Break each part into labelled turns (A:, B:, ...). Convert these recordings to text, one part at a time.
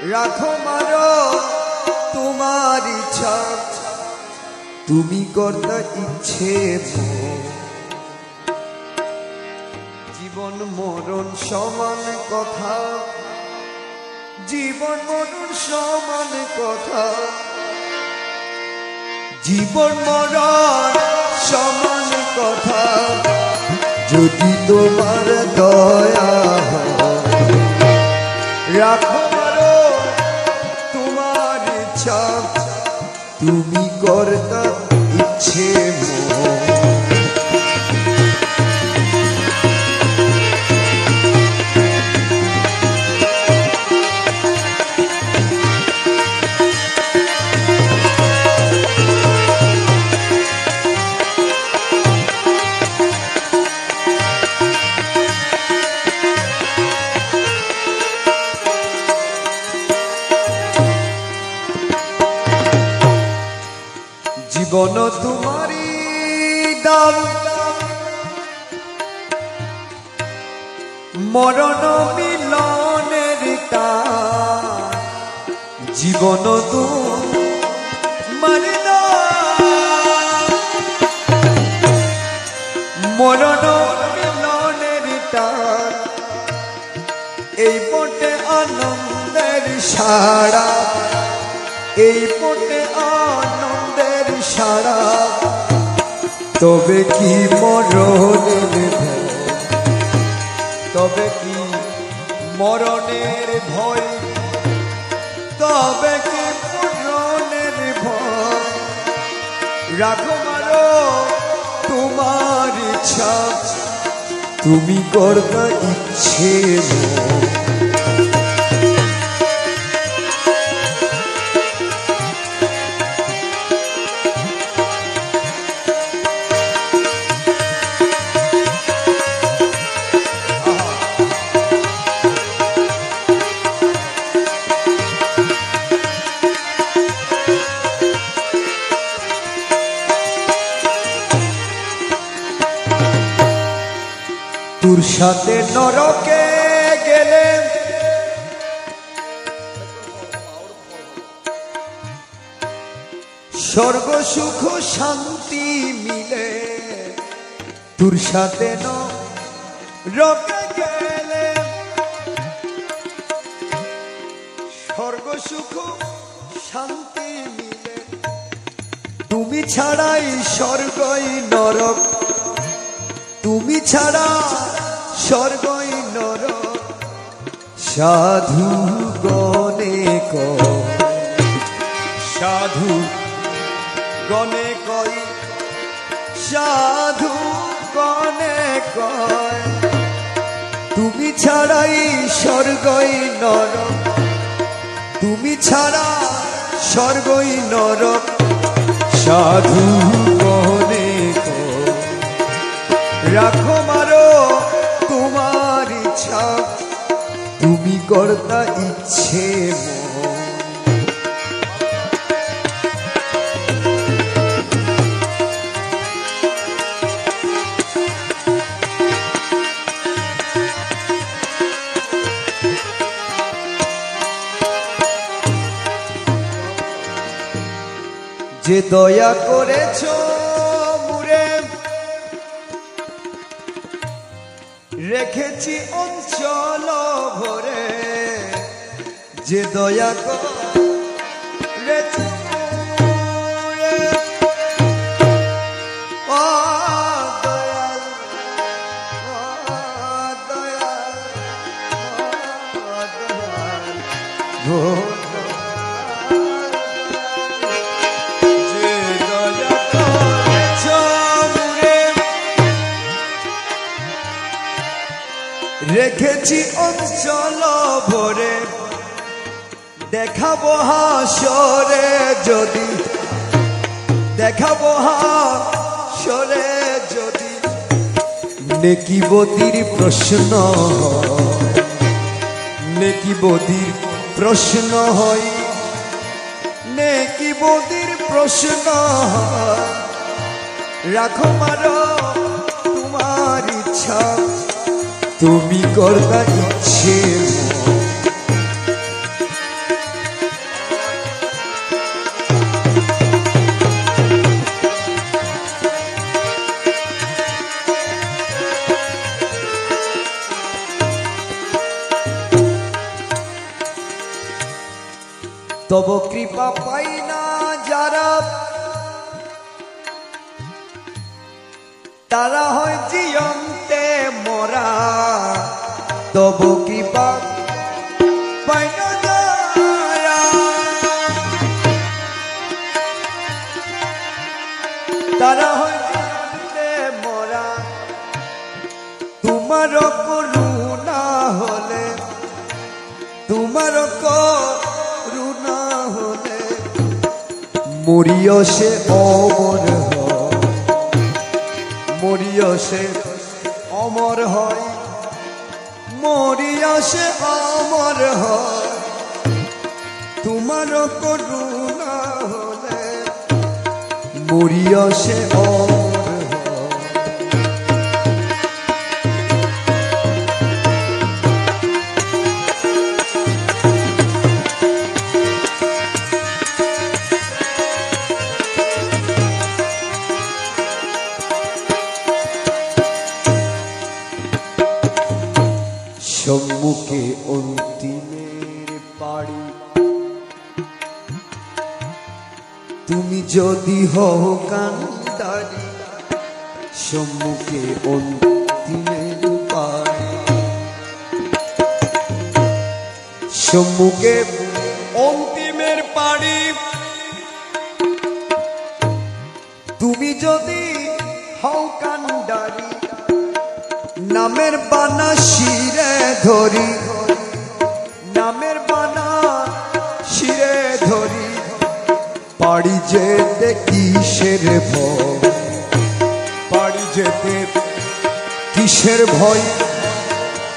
A: রাখো মারো তোমার ইচ্ছা, তুমি কর্তা ইচ্ছে জীবন মরণ সমান কথা, জীবন মরণ সমান কথা, জীবন মরণ সমান কথা। যদি তোমার দয়া রাখো মারো তোমার ইচ্ছা, তুমি কর্তা ইচ্ছে জীবন তোমারি দান, মরণ মিলনের টান। জীবন তোমারি দান, মরণ মিলনের টান। এই পটে আনন্দের সারা, এই পটে আনন্দের সারা। তবে কি মরণের ভয়, তবে কি মরণের ভয়, তবে কি মরণের ভয়। রাখো মারো তোমার ইচ্ছা, তুমি কর্তা ইচ্ছে তোর সাথে নরকে গেলে স্বর্গ সুখ শান্তি মিলে। তোর সাথে নরকে গেলে স্বর্গ সুখ শান্তি মিলে। তুমি ছাড়াই স্বর্গই নরক, তুমি ছাড়া স্বর্গই নরক। সাধু গণে কয়, সাধু গণে কয়, সাধু গণে কয়। তুমি ছাড়াই স্বর্গই নরক, তুমি ছাড়া স্বর্গই নরক। সাধু গণে কয় রাখো মারো তোমার ইচ্ছা, তুমি কর্তা ইচ্ছে যে দয়া করেছ মুরে, রেখেছি অঞ্চল ভরে। যে দয়া করেছ মুরে, ও দয়াল, ও দয়াল, ও দয়াল। রেখেছি অঞ্চল ভরে, দেখাবো হাসরে যদি, দেখাবো হাসরে যদি। নেকি বদির প্রশ্ন, নেকি বদির প্রশ্ন হয়, নেকি বদির প্রশ্ন হয়। রাখো মারো তোমার ইচ্ছা, তুমি কর্তা ইচ্ছে তব কৃপা পাই না যারা তারা হয় জিয়ন্তে মরা তব কৃপা পাই না যারা তারা হয় জিয়ন্তে মরা তোমার করুণা হলে তোমার করুণা হলে মরিয় সে অমর হয় মরিয় সে অমর হয় মরিয় সে অমর হয় তোমার করুণা হলে মরিয় সে অমর সম্মুখে অন্তিমের পাড়ি তুমি যদি হও কান্ডারি সম্মুখে অন্তিমের পাড়ি সম্মুখে অন্তিমের পাড়ি তুমি যদি হও কান্ডারি নামের বানা শিরে ধরি নামের বানা শিরে ধরি পাড়ি যেতে কিসের ভয় পাড়ি যেতে কিসের ভয়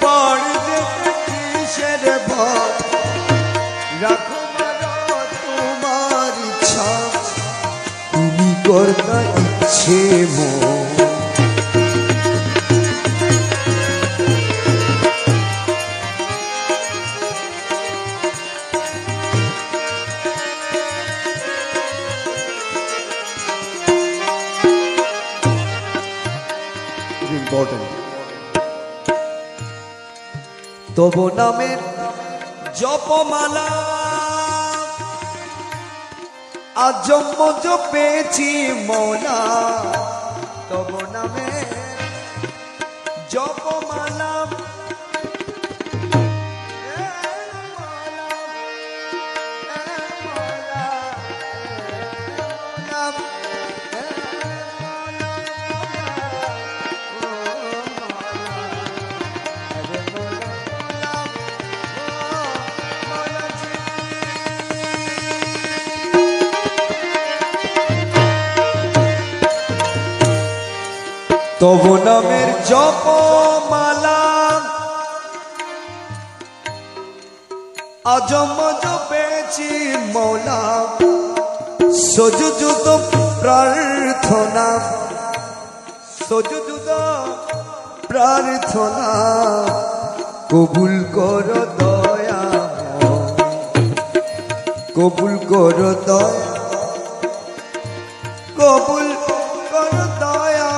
A: পাড়ি যেতে কিসের ভয় রাখো তোমার ইচ্ছা তুমি করতা ইচ্ছে মন তব নামের জপমালা আজন্ম জপেছি মৌলা তব নামের জপমালা তব নামের জপমালা আজম জপেছি মৌলা সজুজুত প্রার্থনা সজুজুত প্রার্থনা কবুল কর দয়া কবুল কর দয়া কবুল কর দয়া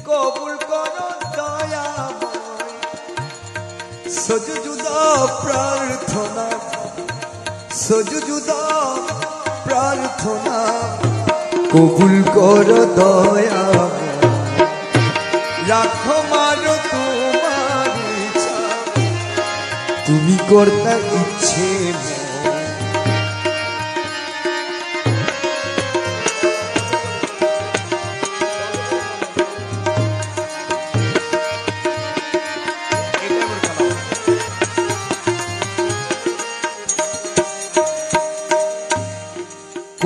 A: কবুল করো দয়া সজুজুদা প্রার্থনা সজুজুদা প্রার্থনা কবুল করো দয়া রাখো মারো তোমার ইচ্ছা তুমি করতে ইচ্ছে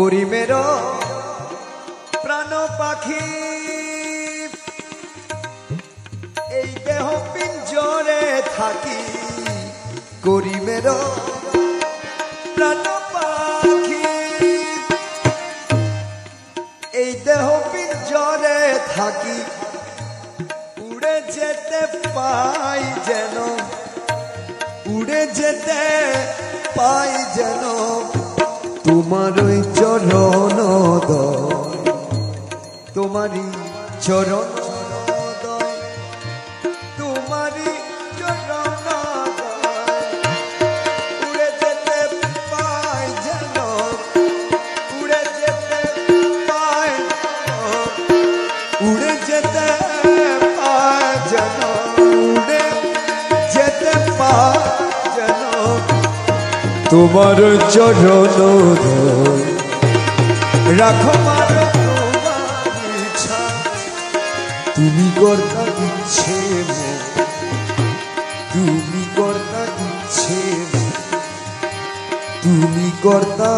A: করিমের প্রাণ পাখি এই দেহ পিঞ্জরে থাকি করিমের প্রাণ পাখি এই দেহ পিঞ্জরে থাকি উড়ে যেতে পাই যেন উড়ে যেতে পাই যেন তোমার ওই চরণ তোমারই চরণ তোমারই তোমার চরণ রাখো মার তোমার ইচ্ছা, তুমি কর্তা ইচ্ছে তুমি কর্তা ইচ্ছে তুমি কর্তা